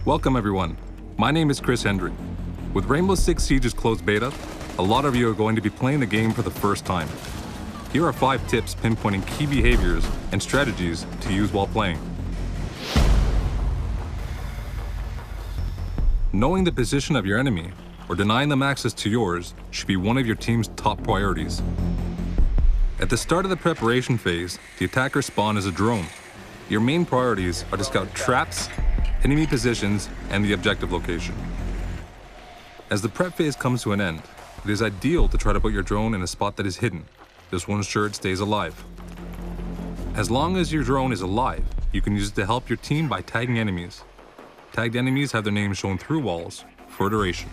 Welcome everyone, my name is Chris Hendry. With Rainbow Six Siege's closed beta, a lot of you are going to be playing the game for the first time. Here are 5 tips pinpointing key behaviors and strategies to use while playing. Knowing the position of your enemy or denying them access to yours should be one of your team's top priorities. At the start of the preparation phase, the attacker spawn is a drone. Your main priorities are to scout traps, enemy positions, and the objective location. As the prep phase comes to an end, it is ideal to try to put your drone in a spot that is hidden. This will ensure it stays alive. As long as your drone is alive, you can use it to help your team by tagging enemies. Tagged enemies have their names shown through walls for duration.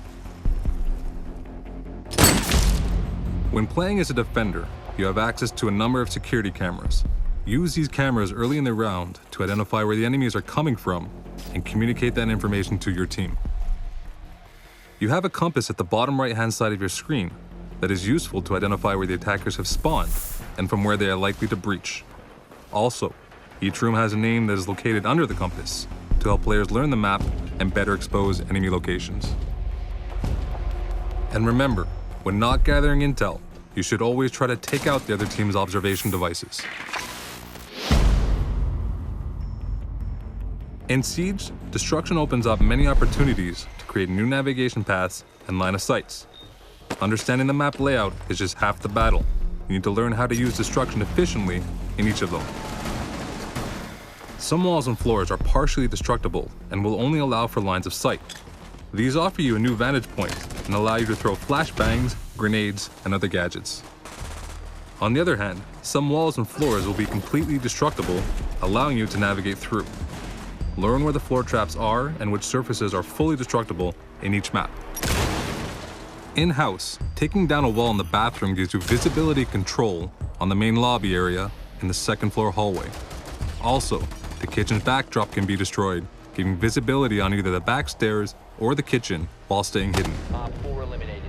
When playing as a defender, you have access to a number of security cameras. Use these cameras early in the round to identify where the enemies are coming from and communicate that information to your team. You have a compass at the bottom right-hand side of your screen that is useful to identify where the attackers have spawned and from where they are likely to breach. Also, each room has a name that is located under the compass to help players learn the map and better expose enemy locations. And remember, when not gathering intel, you should always try to take out the other team's observation devices. In Siege, destruction opens up many opportunities to create new navigation paths and line of sights. Understanding the map layout is just half the battle. You need to learn how to use destruction efficiently in each of them. Some walls and floors are partially destructible and will only allow for lines of sight. These offer you a new vantage point and allow you to throw flashbangs, grenades, and other gadgets. On the other hand, some walls and floors will be completely destructible, allowing you to navigate through. Learn where the floor traps are and which surfaces are fully destructible in each map. In-house, taking down a wall in the bathroom gives you visibility control on the main lobby area in the second floor hallway. Also, the kitchen's backdrop can be destroyed, giving visibility on either the back stairs or the kitchen while staying hidden.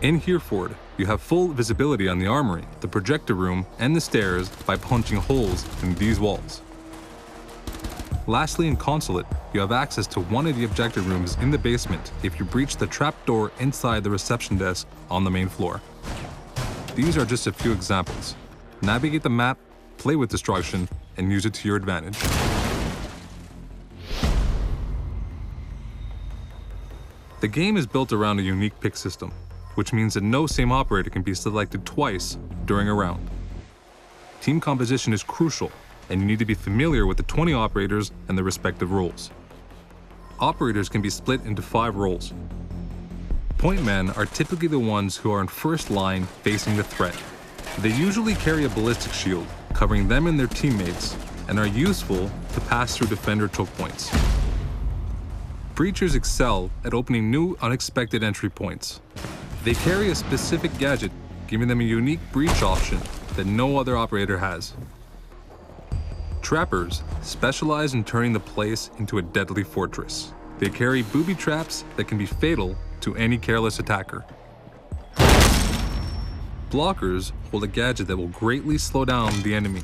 In Hereford, you have full visibility on the armory, the projector room, and the stairs by punching holes in these walls. Lastly, in Consulate, you have access to one of the objective rooms in the basement if you breach the trapdoor inside the reception desk on the main floor. These are just a few examples. Navigate the map, play with destruction, and use it to your advantage. The game is built around a unique pick system, which means that no same operator can be selected twice during a round. Team composition is crucial, and you need to be familiar with the 20 operators and their respective roles. Operators can be split into 5 roles. Point men are typically the ones who are in first line facing the threat. They usually carry a ballistic shield, covering them and their teammates, and are useful to pass through defender choke points. Breachers excel at opening new, unexpected entry points. They carry a specific gadget, giving them a unique breach option that no other operator has. Trappers specialize in turning the place into a deadly fortress. They carry booby traps that can be fatal to any careless attacker. Blockers hold a gadget that will greatly slow down the enemy.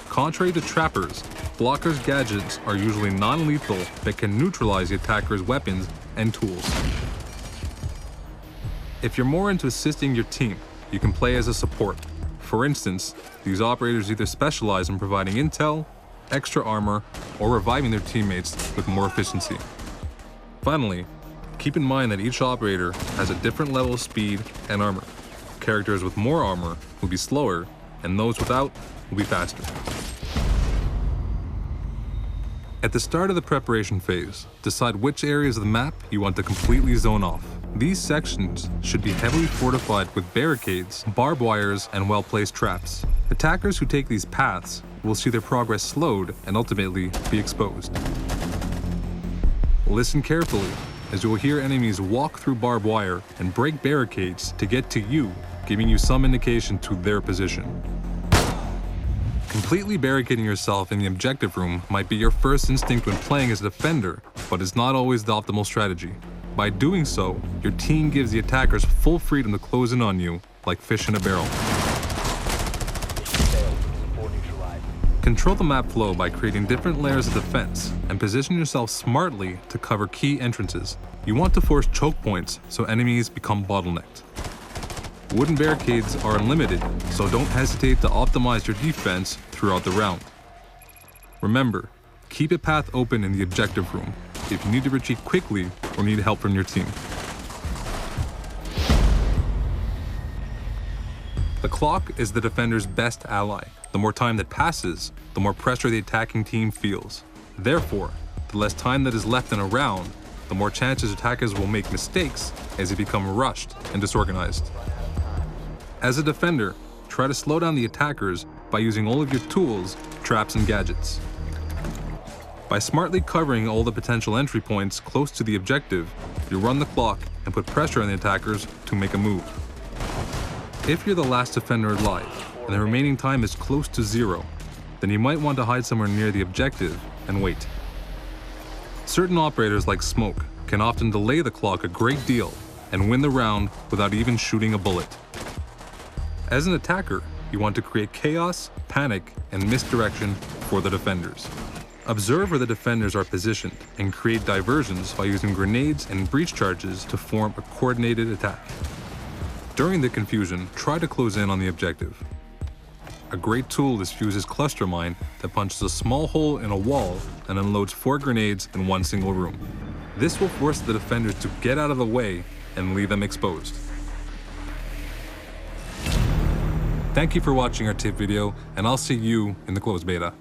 Contrary to trappers, blockers' gadgets are usually non-lethal but can neutralize the attacker's weapons and tools. If you're more into assisting your team, you can play as a support. For instance, these operators either specialize in providing intel, extra armor, or reviving their teammates with more efficiency. Finally, keep in mind that each operator has a different level of speed and armor. Characters with more armor will be slower, and those without will be faster. At the start of the preparation phase, decide which areas of the map you want to completely zone off. These sections should be heavily fortified with barricades, barbed wires, and well-placed traps. Attackers who take these paths will see their progress slowed and ultimately be exposed. Listen carefully, as you will hear enemies walk through barbed wire and break barricades to get to you, giving you some indication to their position. Completely barricading yourself in the objective room might be your first instinct when playing as a defender, but is not always the optimal strategy. By doing so, your team gives the attackers full freedom to close in on you, like fish in a barrel. Control the map flow by creating different layers of defense and position yourself smartly to cover key entrances. You want to force choke points so enemies become bottlenecked. Wooden barricades are unlimited, so don't hesitate to optimize your defense throughout the round. Remember, keep a path open in the objective room if you need to retreat quickly or need help from your team. The clock is the defender's best ally. The more time that passes, the more pressure the attacking team feels. Therefore, the less time that is left in a round, the more chances attackers will make mistakes as they become rushed and disorganized. As a defender, try to slow down the attackers by using all of your tools, traps, and gadgets. By smartly covering all the potential entry points close to the objective, you run the clock and put pressure on the attackers to make a move. If you're the last defender alive, and the remaining time is close to 0, then you might want to hide somewhere near the objective and wait. Certain operators like Smoke can often delay the clock a great deal and win the round without even shooting a bullet. As an attacker, you want to create chaos, panic, and misdirection for the defenders. Observe where the defenders are positioned and create diversions by using grenades and breach charges to form a coordinated attack. During the confusion, try to close in on the objective. A great tool is Fuse's cluster mine that punches a small hole in a wall and unloads 4 grenades in one single room. This will force the defenders to get out of the way and leave them exposed. Thank you for watching our tip video, and I'll see you in the closed beta.